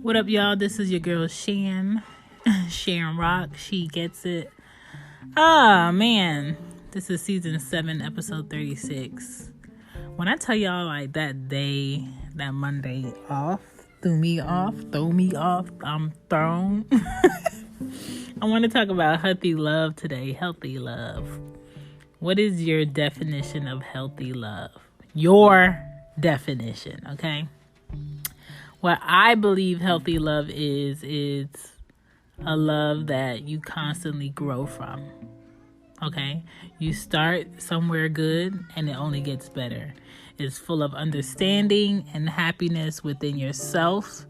What up, y'all? This is your girl, Sharon Rock. She gets it. Oh, man. This is season 7, episode 36. When I tell y'all, like, that day, that Monday off, threw me off, I'm thrown. I want to talk about healthy love today. Healthy love. What is your definition of healthy love? Your definition, okay? What I believe healthy love is a love that you constantly grow from, okay? You start somewhere good and it only gets better. It's full of understanding and happiness within yourself.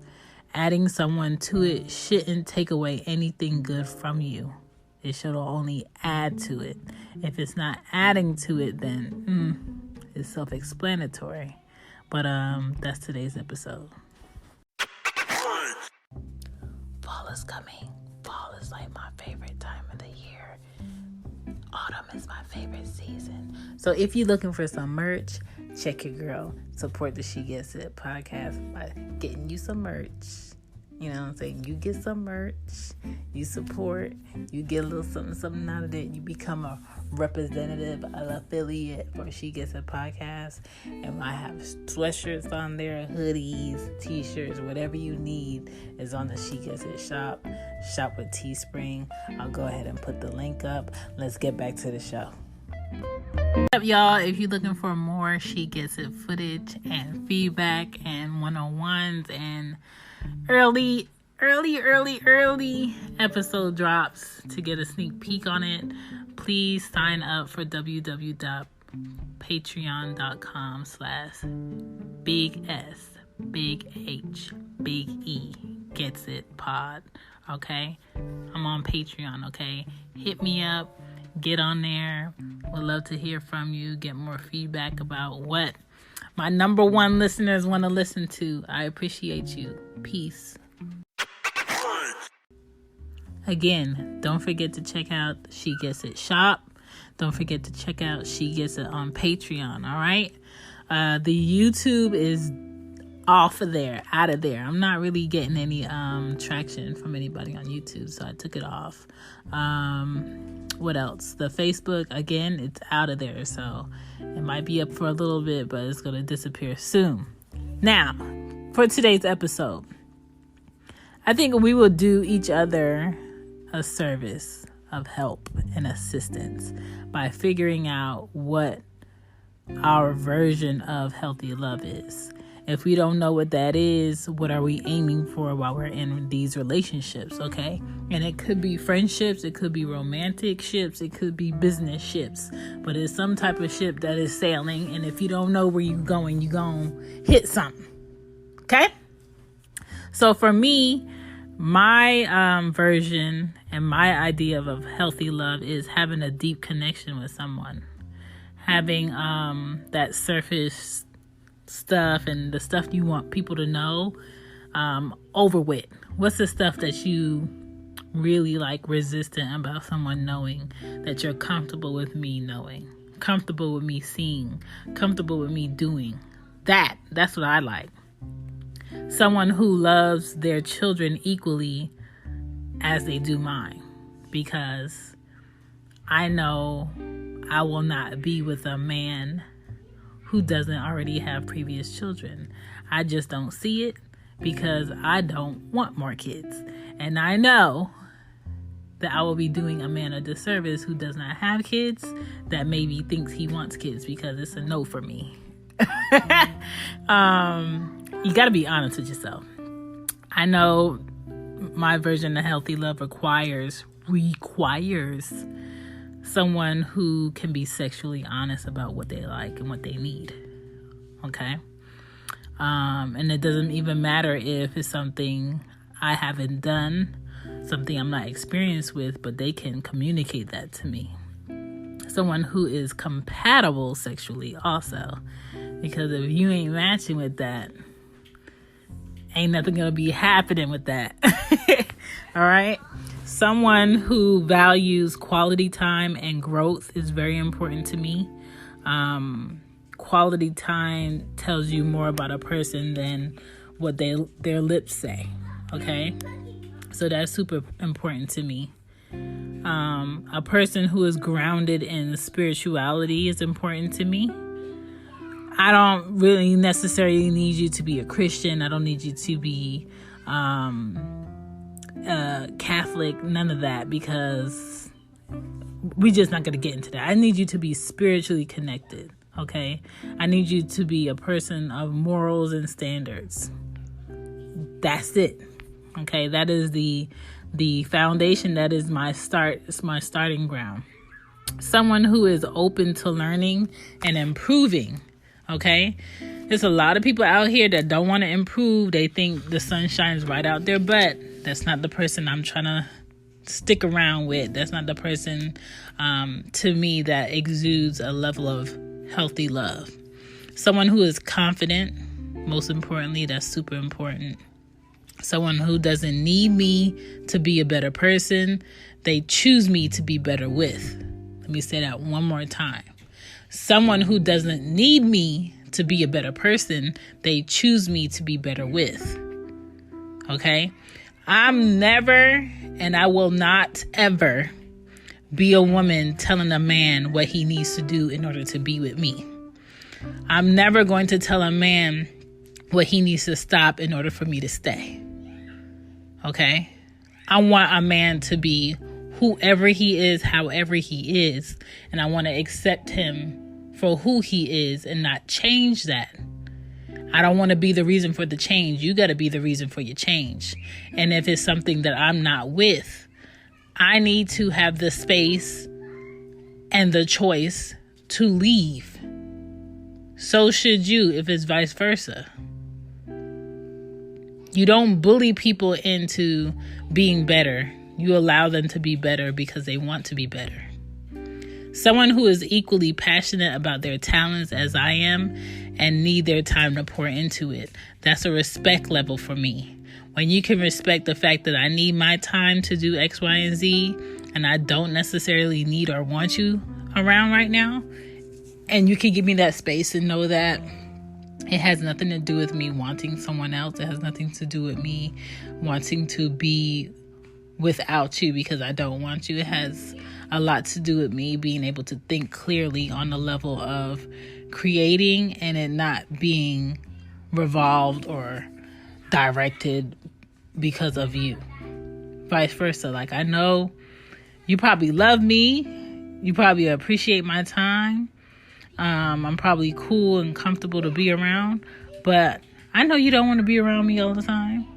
Adding someone to it shouldn't take away anything good from you. It should only add to it. If it's not adding to it, then it's self-explanatory. But that's today's episode. Fall is coming. Fall is like my favorite time of the year. Autumn is my favorite season. So if you're looking for some merch, check your girl. Support the She Gets It podcast by getting you some merch. You know what I'm saying? You get some merch, you support, you get a little something out of it. You become a representative, an affiliate for She Gets It podcast. And I have sweatshirts on there, hoodies, t-shirts, whatever you need is on the She Gets It shop. Shop with Teespring. I'll go ahead and put the link up. Let's get back to the show. What's up, y'all? If you're looking for more She Gets It footage and feedback and one-on-ones and early episode drops to get a sneak peek on it, please sign up for www.patreon.com/Big S Big H Big E Gets It pod. Okay, I'm on Patreon. Okay, hit me up, get on there. Would love to hear from you, get more feedback about what my number one listeners want to listen to. I appreciate you. Peace. Again, don't forget to check out She Gets It shop. Don't forget to check out She Gets It on Patreon, all right? The YouTube is off of there, out of there. I'm not really getting any traction from anybody on YouTube, so I took it off. What else? The Facebook, again, it's out of there, so it might be up for a little bit, but it's going to disappear soon. Now, for today's episode, I think we will do each other a service of help and assistance by figuring out what our version of healthy love is. If we don't know what that is, what are we aiming for while we're in these relationships, okay? And it could be friendships, it could be romantic ships, it could be business ships. But it's some type of ship that is sailing, and if you don't know where you're going, you're going to hit something, okay? So for me, my version and my idea of healthy love is having a deep connection with someone. Having that surface stuff and the stuff you want people to know over with. What's the stuff that you really like resistant about someone knowing, that you're comfortable with me knowing, comfortable with me seeing, comfortable with me doing? That's what I like. Someone who loves their children equally as they do mine, because I know I will not be with a man who doesn't already have previous children. I just don't see it because I don't want more kids. And I know that I will be doing a man a disservice who does not have kids, that maybe thinks he wants kids, because it's a no for me. You got to be honest with yourself. I know my version of healthy love requires someone who can be sexually honest about what they like and what they need. Okay? And it doesn't even matter if it's something I haven't done, something I'm not experienced with, but they can communicate that to me. Someone who is compatible sexually also. Because if you ain't matching with that, ain't nothing gonna be happening with that. All right? Someone who values quality time and growth is very important to me. Quality time tells you more about a person than what their lips say. Okay? So that's super important to me. A person who is grounded in spirituality is important to me. I don't really necessarily need you to be a Christian. I don't need you to be Catholic, none of that, because we're just not going to get into that. I need you to be spiritually connected, okay? I need you to be a person of morals and standards. That's it, okay? That is the foundation. That is my start. It's my starting ground. Someone who is open to learning and improving, okay? There's a lot of people out here that don't want to improve. They think the sun shines right out their butt. That's not the person I'm trying to stick around with. That's not the person, to me, that exudes a level of healthy love. Someone who is confident, most importantly, that's super important. Someone who doesn't need me to be a better person. They choose me to be better with. Let me say that one more time. Someone who doesn't need me to be a better person, they choose me to be better with. Okay? I'm never, and I will not ever be a woman telling a man what he needs to do in order to be with me. I'm never going to tell a man what he needs to stop in order for me to stay. Okay? I want a man to be whoever he is, however he is, and I want to accept him for who he is and not change that. I don't want to be the reason for the change. You got to be the reason for your change. And if it's something that I'm not with, I need to have the space and the choice to leave. So should you if it's vice versa. You don't bully people into being better. You allow them to be better because they want to be better. Someone who is equally passionate about their talents as I am and need their time to pour into it. That's a respect level for me. When you can respect the fact that I need my time to do X, Y, and Z, and I don't necessarily need or want you around right now, and you can give me that space and know that it has nothing to do with me wanting someone else. It has nothing to do with me wanting to be without you because I don't want you. It has a lot to do with me being able to think clearly on the level of creating and it not being revolved or directed because of you. Vice versa. Like, I know you probably love me. You probably appreciate my time. I'm probably cool and comfortable to be around, but I know you don't want to be around me all the time.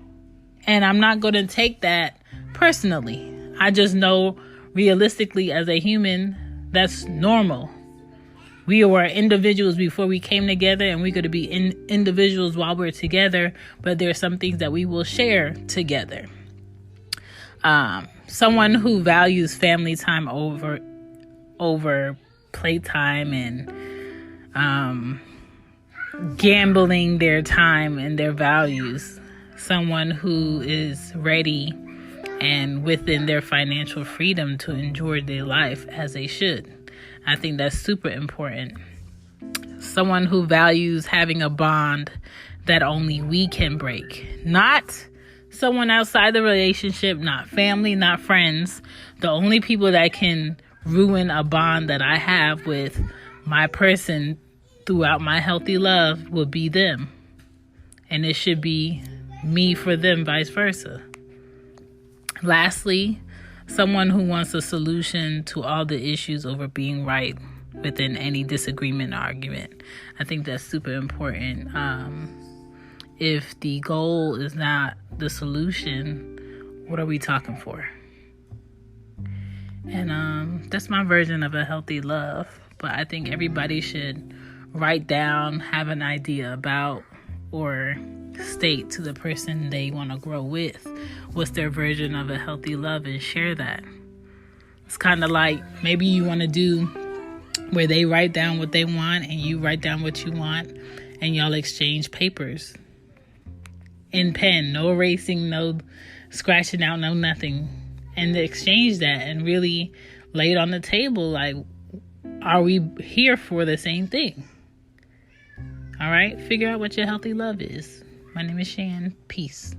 And I'm not going to take that personally. I just know realistically as a human, that's normal. We were individuals before we came together, and we're going to be individuals while we're together, but there are some things that we will share together. Someone who values family time over playtime and gambling their time and their values. Someone who is ready and within their financial freedom to enjoy their life as they should. I think that's super important. Someone who values having a bond that only we can break. Not someone outside the relationship, not family, not friends. The only people that can ruin a bond that I have with my person throughout my healthy love will be them. And it should be me for them, vice versa. Lastly, someone who wants a solution to all the issues over being right within any disagreement or argument. I think that's super important. If the goal is not the solution, what are we talking for? And that's my version of a healthy love. But I think everybody should write down, have an idea about, or state to the person they want to grow with what's their version of a healthy love and share that. It's kind of like maybe you want to do where they write down what they want and you write down what you want and y'all exchange papers in pen, no erasing, no scratching out, no nothing, and exchange that and really lay it on the table. Like, are we here for the same thing? All right, figure out what your healthy love is. My name is Shan. Peace.